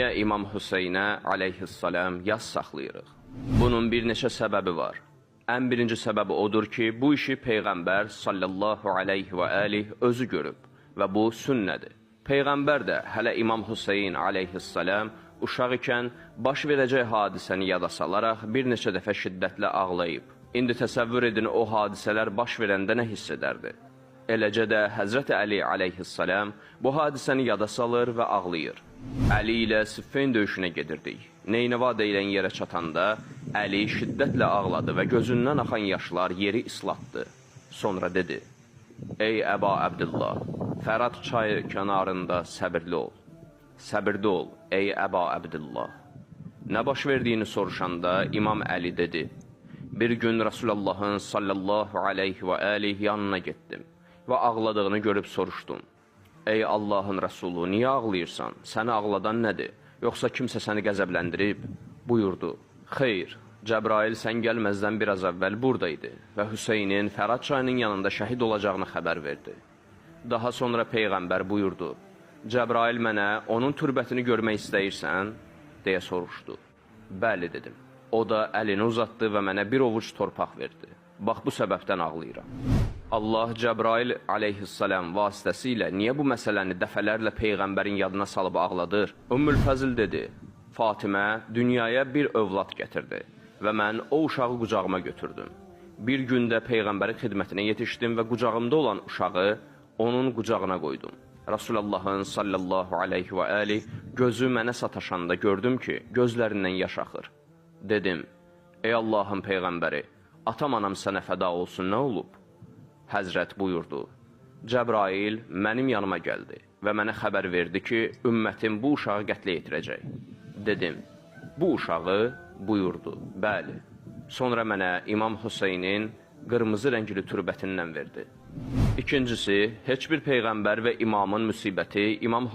niyə İmam Hüseynə aleyhissalam yas saxlayırıq? Bunun bir neçə səbəbi var. Ən birinci səbəbi odur ki, bu işi Peyğəmbər sallallahu aleyhi və aleyh özü görüb və bu sünnədir. Peyğəmbər də hələ İmam Hüseyn aleyhissalam uşaq ikən baş verəcək hadisəni yada salaraq bir neçə dəfə şiddətlə ağlayıb. İndi təsəvvür edin, o hadisələr baş verəndə nə hiss edərdi? Eləcə də Həzrəti Əli aleyhissalam bu hadisəni yada salır və ağlayır. Əli ilə Siffin döyüşünə gedirdik. Neynəva deyilən yerə çatanda Əli şiddətlə ağladı və gözündən axan yaşlar yeri islatdı. Sonra dedi: "Ey Əba Əbdillah, Fərat çayı kənarında səbirli ol. Səbirli ol, ey Əba Əbdillah." Nə baş verdiyini soruşanda İmam Əli dedi: "Bir gün Resulullahın sallallahu aleyhi və aleyh yanına getdim və ağladığını görüb soruşdum. Ey Allahın Rəsulu, niyə ağlayırsan? Səni ağladan nədir? Yoxsa kimsə səni qəzəbləndirib?" Buyurdu: "Xeyr, Cəbrail sən gəlməzdən biraz əvvəl buradaydı və Hüseynin Fərat çayının yanında şəhid olacağını xəbər verdi." Daha sonra Peyğəmbər buyurdu: "Cəbrail mənə onun türbətini görmək istəyirsən?" deyə soruşdu. "Bəli," dedim. O da əlini uzatdı və mənə bir ovuc torpaq verdi. Bax, bu səbəbdən ağlayıram. Allah Cəbrail aleyhissalam vasitəsilə niyə bu məsələni dəfələrlə Peyğəmbərin yadına salıb ağladır? Ümmül Fəzl dedi: "Fatimə dünyaya bir övlad gətirdi və mən o uşağı qucağıma götürdüm. Bir gündə Peyğəmbərin xidmətinə yetişdim və qucağımda olan uşağı onun qucağına qoydum. Rasulullahın sallallahu aleyhi və aleyh gözü mənə sataşanda gördüm ki, gözlərindən yaş axır. Dedim: "Ey Allahın Peyğəmbəri, atam anam sənə fəda olsun, nə olub?" Həzrət buyurdu: "Cəbrail mənim yanıma gəldi və mənə xəbər verdi ki, ümmətim bu uşağı qətlə yetirəcək." Dedim: "Bu uşağı?" Buyurdu: "Bəli." Sonra mənə İmam Hüseynin qırmızı rəngli türbətindən verdi. İkincisi, heç bir Peyğəmbər və imamın müsibəti İmam